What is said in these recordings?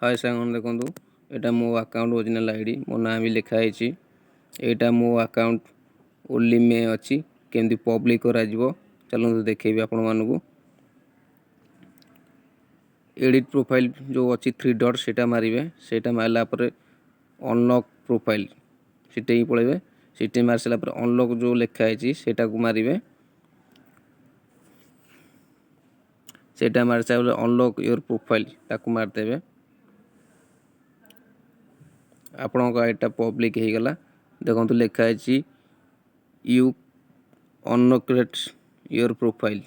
हाय सांग देखो यहाँ मो अकाउंट ओरिजिनल आईडी मो ना भी लिखाई यहाँ मो अकाउंट ओनली में अच्छी केमती पब्लिक करा चलते देखेबी आपण मानू एडिट प्रोफाइल जो अच्छी थ्री डॉट से मारे से मारला अनलॉक प्रोफाइल सीटे ही पड़े सीटे मार सारा अनलॉक जो लिखाई से मारे से मार सारा अनलॉक योर प्रोफाइल ताकू मारदेवे आपण का एटा पब्लिक हो गला देखो लिखाई you unlocked your profile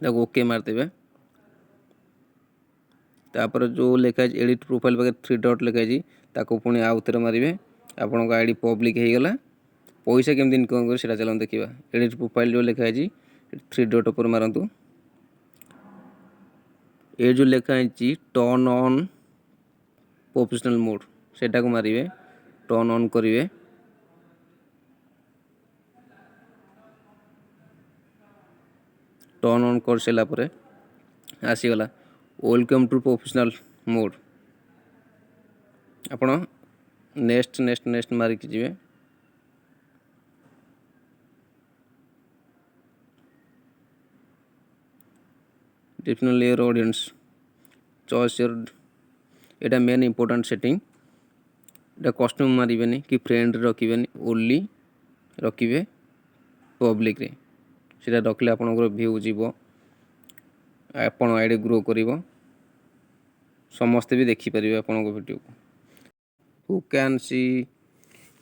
okay मारदेवे तापर जो लिखाई एडिट प्रोफाइल पाखे थ्री डॉट लिखाई ताको पुणी आउ थे मारे आपण आईडी पब्लिक हो गला पैसा केमती इनकम कर चलो देखा एडिट प्रोफाइल जो लिखाई थ्री डॉट पर मारतु ये जो लिखाई टर्न ऑन प्रोफेशनल मोड सेटा को मारे टर्न ऑन करेंगे टर्न ऑन कर सारापर आसीगला वेलकम टू प्रोफेशनल मोड आपण नेक्स्ट नेक्स्ट नेक्स्ट मारिक जी different layer audience choice your एटा मेन इंपोर्टेंट सेटिंग एटा कस्टम मारे कि फ्रेंड रखिए ओनली रखिए पब्लिक रे सीटा रखले आपनकर व्यू जीव आपण आईडी ग्रो करिवो समस्ते भी देखि परिबे आपनको वीडियो को who can see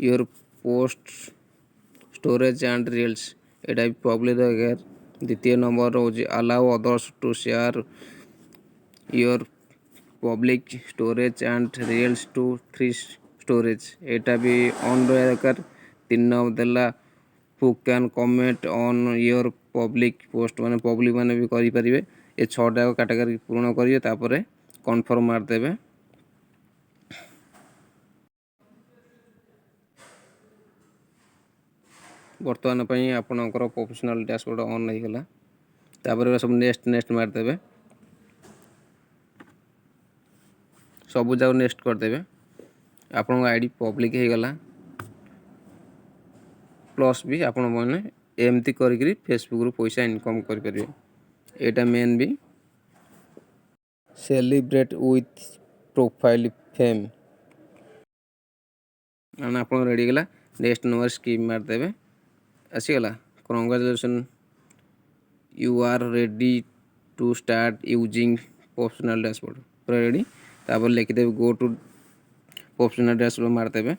your post stories and reels एटा पब्लिक अगर द्वितीय नंबर हो allow others to share your public stories and reels to free stories एटा भी ऑन रहा दरकार तीन नंबर देला who can comment on your public post माने पब्लिक माने भी करि परिबे ए छटा कैटेगरी पूर्ण करिवे तापर कन्फर्म मार देबे बर्तमान पई आपनकर प्रोफेशनल डैशबोर्ड ऑन हो गला तापर सब नेक्स्ट नेक्स्ट मार देबे सब जाओ नेक्स्ट कर देबे आपन आईडी पब्लिक हो गला प्लस भी आपण माने एमती करी फेसबुक रु पैसा इनकम कर परिबे एटा मेन भी सेलिब्रेट विथ प्रोफाइल फेम मैंने आप रेडी गला नेक्स्ट नंबर स्कीम मार देबे आसीगला congratulation you are ready to start using professional dashboard पूरा रेडी तापर लिखिदेवे गो टू प्रोफेशनल डैशबोर्ड मार देबे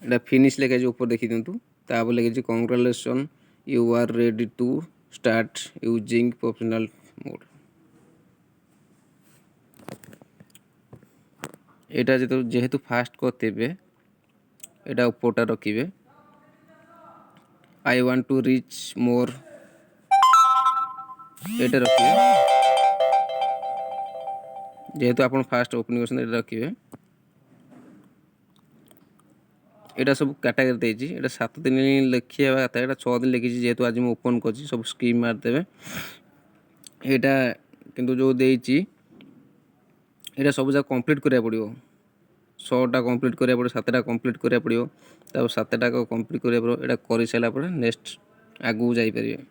एटा फिनिश लिखे ऊपर देखि दिंतु तापर लिखे congratulations you are ready to start using professional mode एटा जेहेतु फास्ट करते एटा ऊपरटा रखिए I want to reach more एटा रखिए जेहेतु आप फास्ट ओपनिंग कर रखिए एटा सब कैटेगरी देजी एटा 7 दिन लिखिए एटा 6 दिन लिखी जेहेतु आज मैं ओपन कर सब स्कीम मारदेवे एटा किंतु जो देजी एटा सब जगह कंप्लीट करिया पड़ियो 6टा कंप्लीट करिया पड़ियो 7टा कंप्लीट करिया पड़ियो तब 7टा को कंप्लीट करिया पड़ियो एटा करि साला पर नेक्स्ट आगु जाई परिबे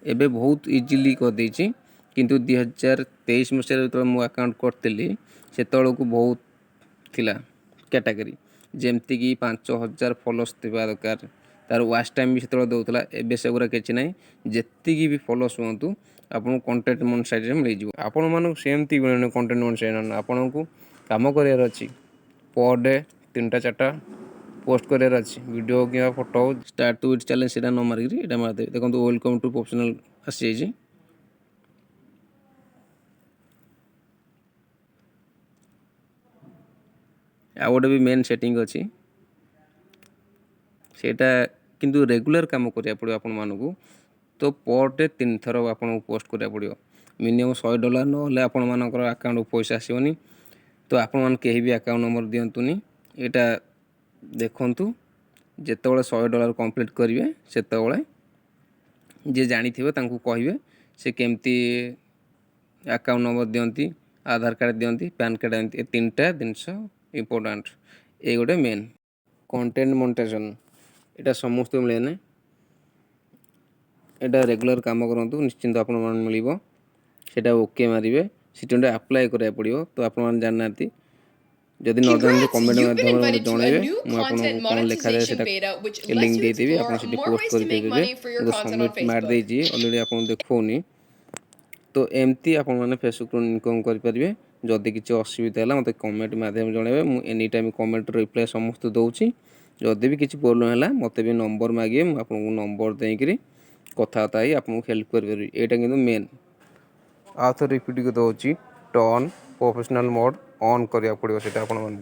एबे बहुत इजीली कर देछि किंतु 2023 मसिया जो मो अकाउंट करतली सेतळ को बहुत थिला कैटेगरी जेमती कि 5000 फॉलोअर्स थिबा दरकार तार वाच टाइम भी सेतळ दउतला एबे सेगुरा किछि नै जेत्ती भी फॉलोअर्स होंतु आपन कंटेंट मोनेटाइज मिल जिवो आपन मानु सेमती कंटेंट मोनेटाइज आपन को काम करियर अछि पर डे 3टा 4टा पोस्ट करियर अछि वीडियो कि photo start to it challenge सेटा न मारि एटा मार दे देखो वेलकम टू प्रोफेशनल आसी जाई आ गोटे भी मेन सेटिंग अच्छी सेटा किंतु रेगुलर काम करिया पड़ो आपण मानकू तो पर डे 3 थर आपन पोस्ट करिया पड़ो मिनिमम $100 नहले आपण मानकर अकाउंट पैसा आसीबनी तो आपण मान केही भी अकाउंट नंबर दियंतुनी एटा देखंतु जेतेबेले $100 कंप्लीट करिवे सेतेबेले जे जानिथिबे तांकु कहिबे से केमती अकाउंट नंबर दियंती आधार कार्ड दियंती पैन कार्ड दियंती ए तीनटा जिनस इम्पोर्टेंट ए गोटे मेन कंटेंट मोनेटाइजेशन एटा समस्त मिले ना एटा रेगुलर काम करंतु निश्चिंत आपन मन मिलिबो सेटा ओके मारिबे सिटोंडे अप्लाई करिया पड़िबो तो आपन मन जाननाती जदि न जानते Congrats! कमेंट You've been माध्यम रे invited to a जणैबे new मु आपन content कोन लिखा जाय monetization सेटा beta, which link lets you they Devi explore आपन सिटी more पोस्ट ways करि to make देबे money for your मु content on सबमिट मार Facebook. देजी ऑलरेडी आपन देखोनी तो एमती आपन माने फेसबुक रो इनकम करि परिबे जदि किछि असुविधा होला मते कमेंट माध्यम जणैबे मु एनी टाइम कमेंट रिप्लाई समस्त दउची जदि भी किछि प्रॉब्लम होला मते भी नंबर मागिए मु आपन को नंबर देइकरी कथाता ही आपन को हेल्प करि परिबी एटा किंतु मेन आथो रिपीट को दउची टर्न प्रोफेशनल मोड ऑन करिया पड़ियो सेटा आपन मन